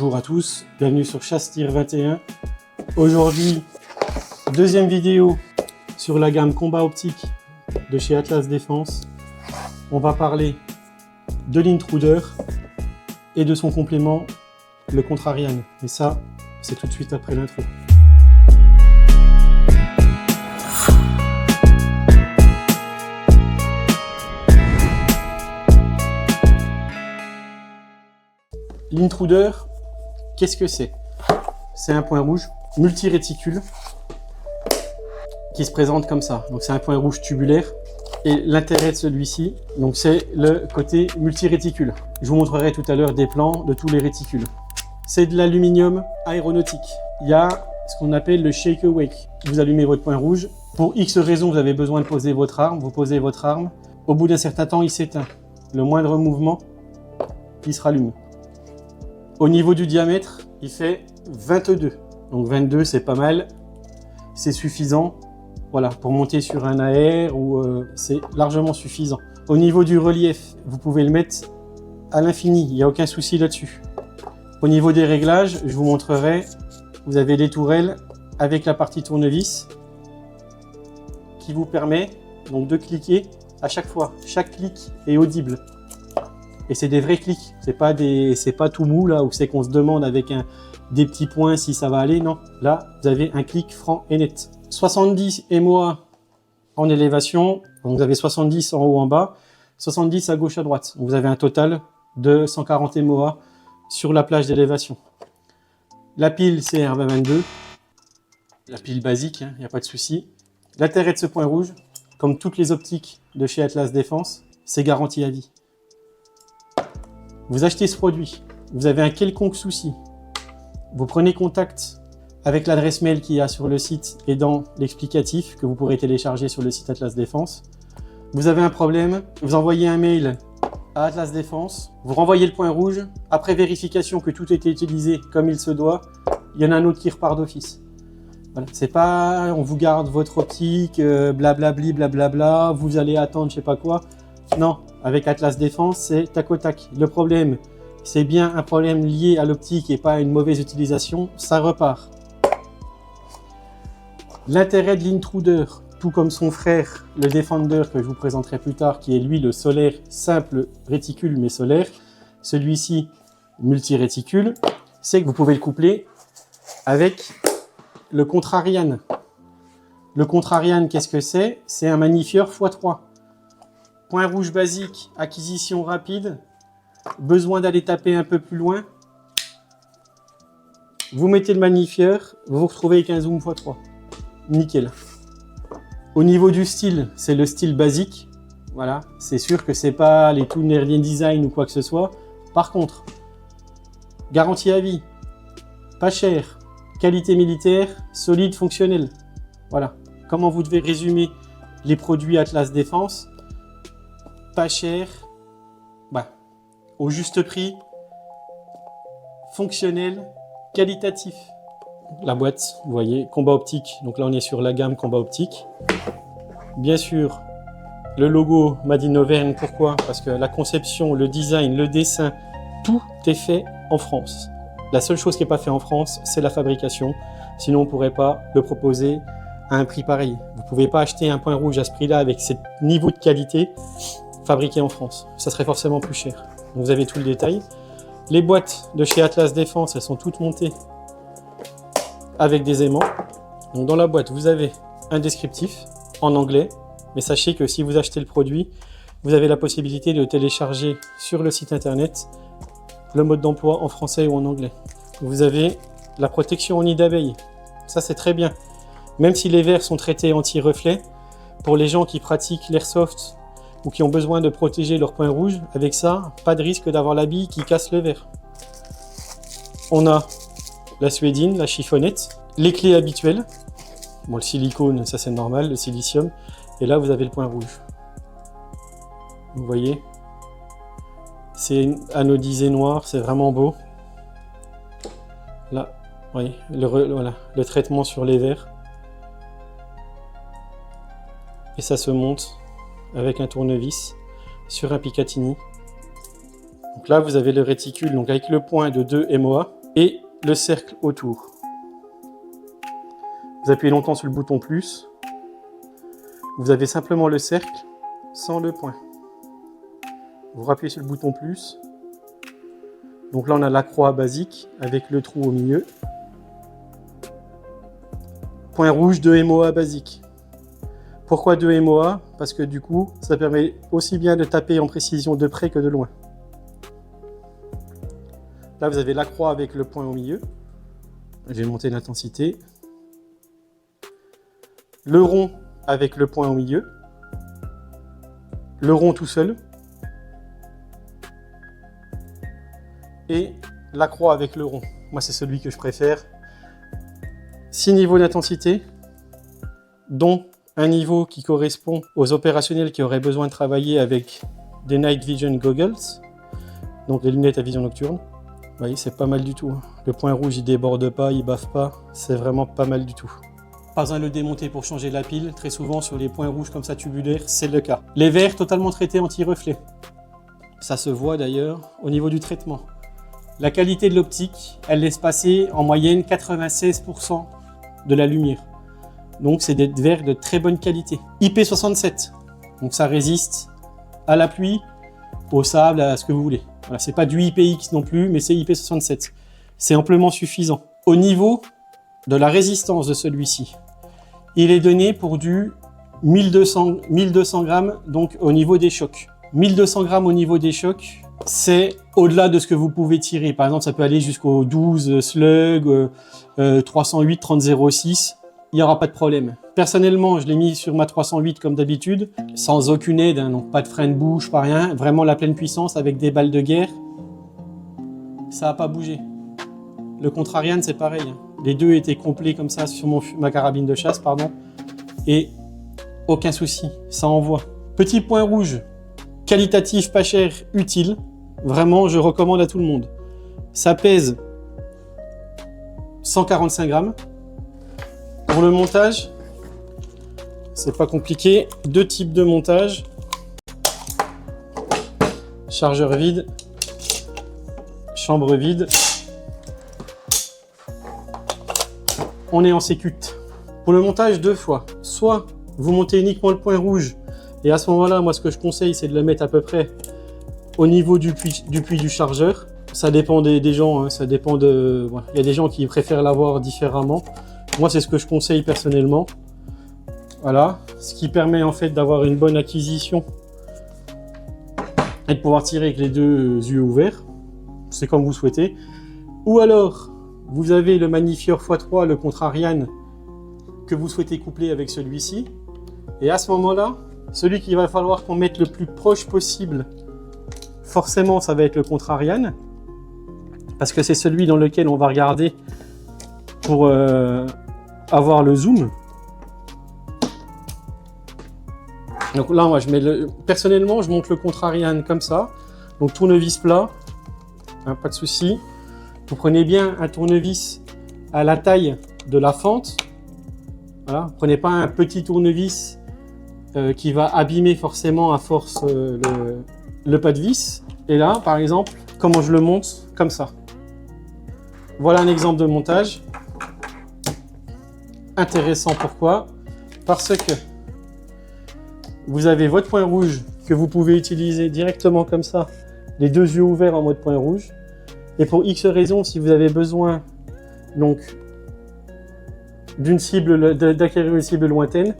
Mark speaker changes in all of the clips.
Speaker 1: Bonjour à tous, bienvenue sur Chasse-Tir 21. Aujourd'hui, deuxième vidéo sur la gamme combat optique de chez Atlas Défense. On va parler de l'intruder et de son complément, le Contrarian. Et ça, c'est tout de suite après l'intro. L'intruder, qu'est-ce que c'est? C'est un point rouge multiréticule qui se présente comme ça. Donc c'est un point rouge tubulaire. Et l'intérêt de celui-ci, donc c'est le côté multiréticule. Je vous montrerai tout à l'heure des plans de tous les réticules. C'est de l'aluminium aéronautique. Il y a ce qu'on appelle le shake awake. Vous allumez votre point rouge. Pour X raisons, vous avez besoin de poser votre arme. Vous posez votre arme. Au bout d'un certain temps, il s'éteint. Le moindre mouvement, il se rallume. Au niveau du diamètre, il fait 22. Donc 22, c'est pas mal. C'est suffisant. Voilà, pour monter sur un AR, c'est largement suffisant. Au niveau du relief, vous pouvez le mettre à l'infini. Il n'y a aucun souci là-dessus. Au niveau des réglages, je vous montrerai. Vous avez les tourelles avec la partie tournevis qui vous permet donc de cliquer à chaque fois. Chaque clic est audible. Et c'est des vrais clics, c'est pas tout mou là où c'est qu'on se demande avec des petits points si ça va aller, non. Là, vous avez un clic franc et net. 70 MOA en élévation, donc vous avez 70 en haut en bas, 70 à gauche à droite. Donc vous avez un total de 140 MOA sur la plage d'élévation. La pile c'est RB22, la pile basique, il n'y a pas de souci. L'intérêt de ce point rouge, comme toutes les optiques de chez Atlas Défense, c'est garantie à vie. Vous achetez ce produit, vous avez un quelconque souci, vous prenez contact avec l'adresse mail qu'il y a sur le site et dans l'explicatif que vous pourrez télécharger sur le site Atlas Défense. Vous avez un problème, vous envoyez un mail à Atlas Défense, vous renvoyez le point rouge, après vérification que tout était utilisé comme il se doit, il y en a un autre qui repart d'office. Voilà. C'est pas on vous garde votre optique, blablabli, blablabla, vous allez attendre je sais pas quoi. Non, avec Atlas Défense, c'est tac au tac. Le problème, c'est bien un problème lié à l'optique et pas à une mauvaise utilisation, ça repart. L'intérêt de l'intruder, tout comme son frère, le Defender, que je vous présenterai plus tard, qui est lui le solaire, simple réticule mais solaire, celui-ci multiréticule, c'est que vous pouvez le coupler avec le Contrarian. Le Contrarian, qu'est-ce que c'est? C'est un magnifieur x3. Point rouge basique, acquisition rapide, besoin d'aller taper un peu plus loin. Vous mettez le magnifieur, vous vous retrouvez avec un zoom x3. Nickel. Au niveau du style, c'est le style basique. Voilà, c'est sûr que c'est pas les tout nerdian design ou quoi que ce soit. Par contre, garantie à vie, pas cher, qualité militaire, solide, fonctionnel. Voilà. Comment vous devez résumer les produits Atlas Défense? Pas cher, au juste prix, fonctionnel, qualitatif. La boîte, vous voyez, combat optique. Donc là, on est sur la gamme combat optique. Bien sûr, le logo Made in Auvergne. Pourquoi? Parce que la conception, le design, le dessin, tout est fait en France. La seule chose qui n'est pas fait en France, c'est la fabrication. Sinon, on ne pourrait pas le proposer à un prix pareil. Vous ne pouvez pas acheter un point rouge à ce prix-là avec ce niveau de qualité fabriqué en France. Ça serait forcément plus cher. Donc vous avez tout le détail. Les boîtes de chez Atlas Défense, elles sont toutes montées avec des aimants. Donc dans la boîte, vous avez un descriptif en anglais. Mais sachez que si vous achetez le produit, vous avez la possibilité de télécharger sur le site internet le mode d'emploi en français ou en anglais. Vous avez la protection en nid d'abeille. Ça, c'est très bien. Même si les verres sont traités anti-reflet, pour les gens qui pratiquent l'airsoft ou qui ont besoin de protéger leur point rouge, avec ça, pas de risque d'avoir la bille qui casse le verre. On a la suédine, la chiffonnette, les clés habituelles. Bon, le silicone, ça c'est normal, le silicium. Et là, vous avez le point rouge. Vous voyez? C'est anodisé noir, c'est vraiment beau. Là, oui, voilà, le traitement sur les verres. Et ça se monte avec un tournevis sur un Picatinny. Donc là, vous avez le réticule donc avec le point de 2 MOA. et le cercle autour. Vous appuyez longtemps sur le bouton plus. Vous avez simplement le cercle sans le point. Vous rappuyez sur le bouton plus. Donc là, on a la croix basique avec le trou au milieu. Point rouge de MOA basique. Pourquoi de MOA? Parce que du coup, ça permet aussi bien de taper en précision de près que de loin. Là, vous avez la croix avec le point au milieu. Je vais monter l'intensité. Le rond avec le point au milieu. Le rond tout seul. Et la croix avec le rond. Moi, c'est celui que je préfère. 6 niveaux d'intensité, dont un niveau qui correspond aux opérationnels qui auraient besoin de travailler avec des Night Vision Goggles, donc les lunettes à vision nocturne. Vous voyez, c'est pas mal du tout. Le point rouge, il déborde pas, il baffe pas. C'est vraiment pas mal du tout. Pas besoin de le démonter pour changer la pile. Très souvent, sur les points rouges comme ça tubulaires, c'est le cas. Les verres totalement traités anti-reflet. Ça se voit d'ailleurs au niveau du traitement. La qualité de l'optique, elle laisse passer en moyenne 96% de la lumière. Donc c'est des verres de très bonne qualité. IP67, donc ça résiste à la pluie, au sable, à ce que vous voulez. Voilà, c'est pas du IPX non plus, mais c'est IP67. C'est amplement suffisant. Au niveau de la résistance de celui-ci, il est donné pour du 1200 grammes, donc au niveau des chocs. 1200 grammes au niveau des chocs, c'est au-delà de ce que vous pouvez tirer. Par exemple, ça peut aller jusqu'au 12 slug, 308, 3006. Il n'y aura pas de problème. Personnellement, je l'ai mis sur ma 308 comme d'habitude, sans aucune aide, hein, donc pas de frein de bouche, pas rien. Vraiment la pleine puissance avec des balles de guerre. Ça n'a pas bougé. Le Contrarian, c'est pareil. Hein. Les deux étaient complets comme ça sur ma carabine de chasse, pardon. Et aucun souci, ça envoie. Petit point rouge, qualitatif, pas cher, utile. Vraiment, je recommande à tout le monde. Ça pèse 145 grammes. Pour le montage, c'est pas compliqué. Deux types de montage. Chargeur vide. Chambre vide. On est en sécute. Pour le montage, deux fois. Soit vous montez uniquement le point rouge. Et à ce moment-là, moi, ce que je conseille, c'est de le mettre à peu près au niveau du puits du chargeur. Ça dépend des gens. Hein, ça dépend de. Voilà. Il y a des gens qui préfèrent l'avoir différemment. Moi, c'est ce que je conseille personnellement. Voilà. Ce qui permet en fait d'avoir une bonne acquisition et de pouvoir tirer avec les deux yeux ouverts. C'est comme vous souhaitez. Ou alors, vous avez le magnifieur x3, le Contrarian, que vous souhaitez coupler avec celui-ci. Et à ce moment-là, celui qu'il va falloir qu'on mette le plus proche possible, forcément, ça va être le Contrarian. Parce que c'est celui dans lequel on va regarder pour avoir le zoom. Donc là, moi, personnellement, je monte le Contrarian comme ça. Donc tournevis plat, hein, pas de souci. Vous prenez bien un tournevis à la taille de la fente. Voilà. Prenez pas un petit tournevis qui va abîmer forcément à force le pas de vis. Et là, par exemple, comment je le monte? Comme ça. Voilà un exemple de montage. Intéressant, pourquoi? Parce que vous avez votre point rouge que vous pouvez utiliser directement comme ça, les deux yeux ouverts en mode point rouge. Et pour X raisons, si vous avez besoin donc d'une cible, d'acquérir une cible lointaine,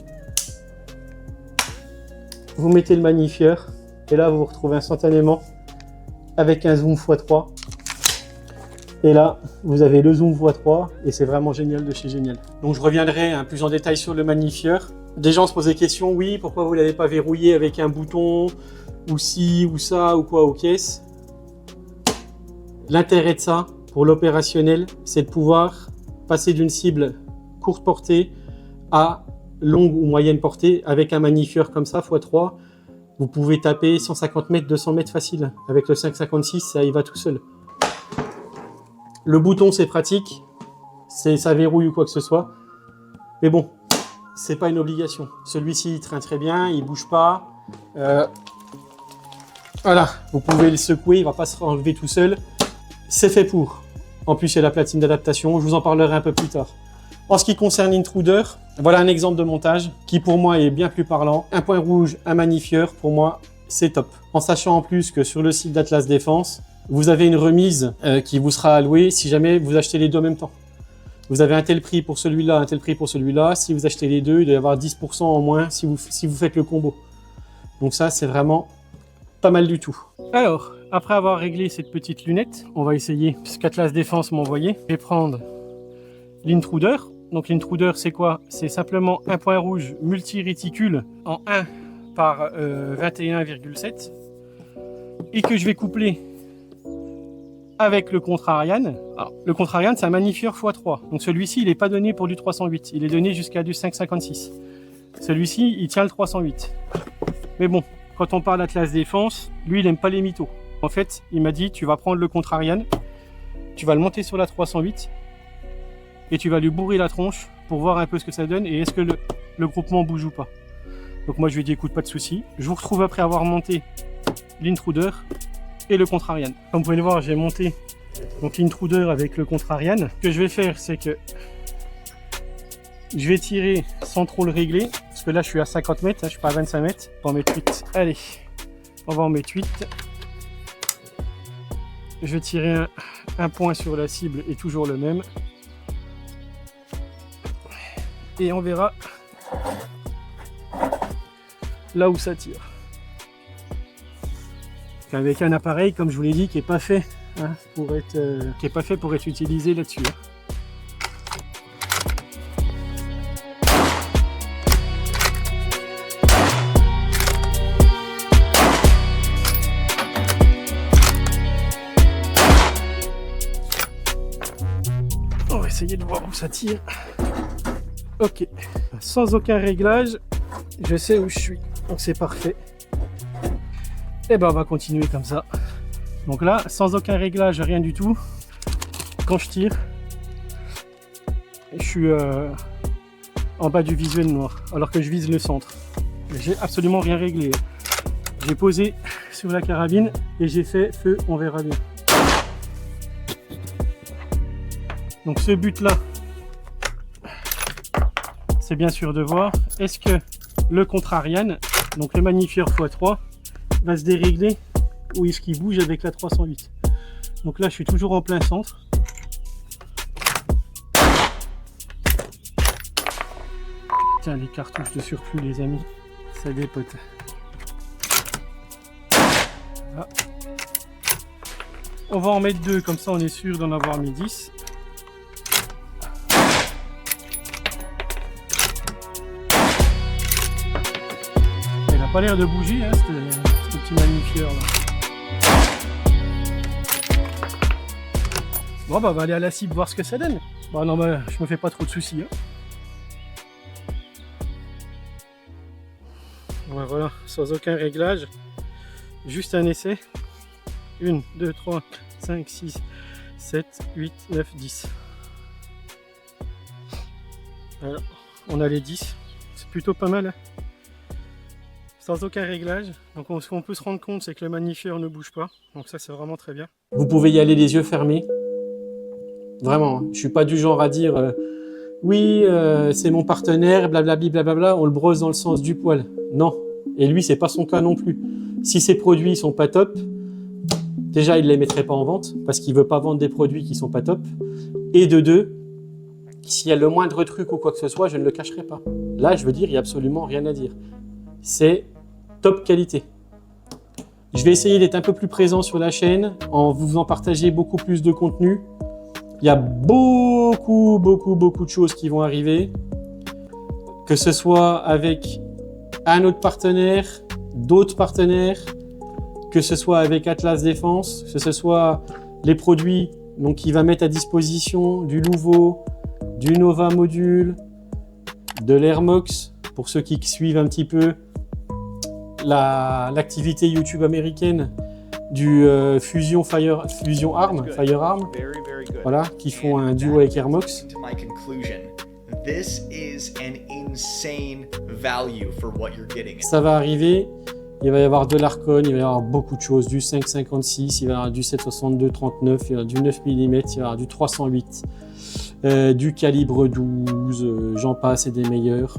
Speaker 1: vous mettez le magnifieur et là vous vous retrouvez instantanément avec un zoom x3. Et là, vous avez le zoom x3 et c'est vraiment génial de chez génial. Donc je reviendrai plus en détail sur le magnifieur. Des gens se posent des questions, oui, pourquoi vous ne l'avez pas verrouillé avec un bouton, ou ci, ou ça, ou quoi, aux caisses. L'intérêt de ça, pour l'opérationnel, c'est de pouvoir passer d'une cible courte portée à longue ou moyenne portée avec un magnifieur comme ça, x3. Vous pouvez taper 150 mètres, 200 mètres facile. Avec le 5,56, ça y va tout seul. Le bouton, c'est pratique. Ça verrouille ou quoi que ce soit. Mais bon, c'est pas une obligation. Celui-ci, il traîne très bien, il bouge pas. Voilà, vous pouvez le secouer, il va pas se enlever tout seul. C'est fait pour. En plus, il y a la platine d'adaptation. Je vous en parlerai un peu plus tard. En ce qui concerne l'intruder, voilà un exemple de montage qui pour moi est bien plus parlant. Un point rouge, un magnifieur, pour moi, c'est top. En sachant en plus que sur le site d'Atlas Défense, vous avez une remise qui vous sera allouée si jamais vous achetez les deux en même temps. Vous avez un tel prix pour celui-là, un tel prix pour celui-là. Si vous achetez les deux, il doit y avoir 10% en moins si vous faites le combo. Donc ça, c'est vraiment pas mal du tout. Alors, après avoir réglé cette petite lunette, on va essayer ce qu'Atlas Défense m'a envoyé. Je vais prendre l'intruder. Donc l'intruder, c'est quoi? C'est simplement un point rouge multi-réticule en 1 par 21,7 et que je vais coupler avec le Contrarian. Alors, le Contrarian, c'est un magnifieur x3. Donc celui-ci, il n'est pas donné pour du 308. Il est donné jusqu'à du 5,56. Celui-ci, il tient le 308. Mais bon, quand on parle Atlas Défense, lui, il n'aime pas les mythos. En fait, il m'a dit, tu vas prendre le Contrarian, tu vas le monter sur la 308 et tu vas lui bourrer la tronche pour voir un peu ce que ça donne et est-ce que le groupement bouge ou pas. Donc moi, je lui ai dit, écoute, pas de souci. Je vous retrouve après avoir monté l'intruder et le Contrarian. Comme vous pouvez le voir, j'ai monté l'intruder avec le Contrarian. Ce que je vais faire, c'est que je vais tirer sans trop le régler, parce que là je suis à 50 mètres, je suis pas à 25 mètres. On va en mettre 8. Allez, on va en mettre 8. Je vais tirer un point sur la cible et toujours le même. Et on verra là où ça tire. Avec un appareil, comme je vous l'ai dit, qui n'est pas fait pour être utilisé là-dessus. On va essayer de voir où ça tire. Ok, sans aucun réglage, je sais où je suis, donc c'est parfait. Et ben on va continuer comme ça. Donc là, sans aucun réglage, rien du tout. Quand je tire, je suis en bas du visuel noir, alors que je vise le centre. J'ai absolument rien réglé. J'ai posé sur la carabine et j'ai fait feu, on verra bien. Donc ce but-là, c'est bien sûr de voir est-ce que le Contrarian, donc le magnifieur x3, va se dérégler ou est-ce qu'il bouge avec la 308. Donc là je suis toujours en plein centre. Tiens, les cartouches de surplus les amis, ça dépote. Voilà. On va en mettre 2, comme ça on est sûr d'en avoir mis 10. Il n'a pas l'air de bouger ce petit magnifieur là. Bon bah on va aller à la cible voir ce que ça donne. Bon non bah je me fais pas trop de soucis. Ouais, voilà, sans aucun réglage. Juste un essai. 1, 2, 3, 5, 6, 7, 8, 9, 10. Voilà, on a les 10. C'est plutôt pas mal. Sans aucun réglage. Donc ce qu'on peut se rendre compte, c'est que le magnifieur ne bouge pas. Donc ça, c'est vraiment très bien. Vous pouvez y aller les yeux fermés. Vraiment, je suis pas du genre à dire oui, c'est mon partenaire, blablabli, blablabla, on le brosse dans le sens du poil. Non. Et lui, c'est pas son cas non plus. Si ses produits sont pas top, déjà, il les mettrait pas en vente parce qu'il veut pas vendre des produits qui sont pas top. Et de deux, s'il y a le moindre truc ou quoi que ce soit, je ne le cacherai pas. Là, je veux dire, il n'y a absolument rien à dire. C'est top qualité. Je vais essayer d'être un peu plus présent sur la chaîne en vous en partager beaucoup plus de contenu. Il y a beaucoup de choses qui vont arriver. Que ce soit avec un autre partenaire, d'autres partenaires, que ce soit avec Atlas Défense, que ce soit les produits qu'il va mettre à disposition du Louvo, du Nova Module, de l'Airmox, pour ceux qui suivent un petit peu l'activité YouTube américaine, du Fusion Firearm, voilà, qui font un duo avec Airmox. Ça va arriver. Il va y avoir de l'Arcon, il va y avoir beaucoup de choses, du 5,56, il va y avoir du 7,62-39, il va y avoir du 9 mm, il va y avoir du 308, du calibre 12, j'en passe et des meilleurs.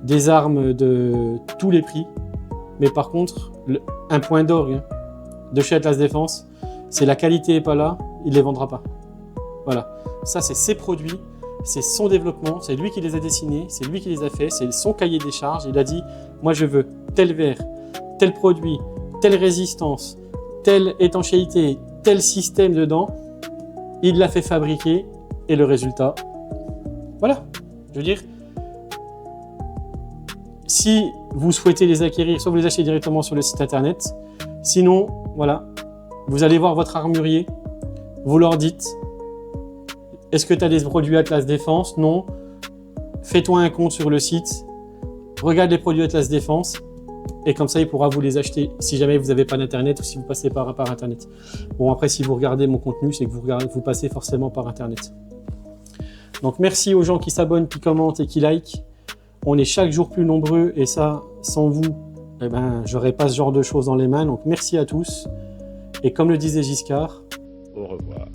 Speaker 1: Des armes de tous les prix, mais par contre, un point d'orgue de chez Atlas Défense, c'est la qualité n'est pas là, il ne les vendra pas. Voilà, ça c'est ses produits, c'est son développement, c'est lui qui les a dessinés, c'est lui qui les a faits, c'est son cahier des charges. Il a dit, moi je veux tel verre, tel produit, telle résistance, telle étanchéité, tel système dedans. Il l'a fait fabriquer et le résultat, voilà. Je veux dire, si vous souhaitez les acquérir, soit vous les achetez directement sur le site internet, sinon, voilà, vous allez voir votre armurier, vous leur dites, est-ce que tu as des produits Atlas Défense? Non. Fais-toi un compte sur le site, regarde les produits Atlas Défense, et comme ça, il pourra vous les acheter si jamais vous n'avez pas d'internet ou si vous passez par internet. Bon, après, si vous regardez mon contenu, c'est que vous passez forcément par internet. Donc, merci aux gens qui s'abonnent, qui commentent et qui likent. On est chaque jour plus nombreux et ça, sans vous, eh ben, j'aurais pas ce genre de choses dans les mains. Donc, merci à tous. Et comme le disait Giscard,
Speaker 2: au revoir.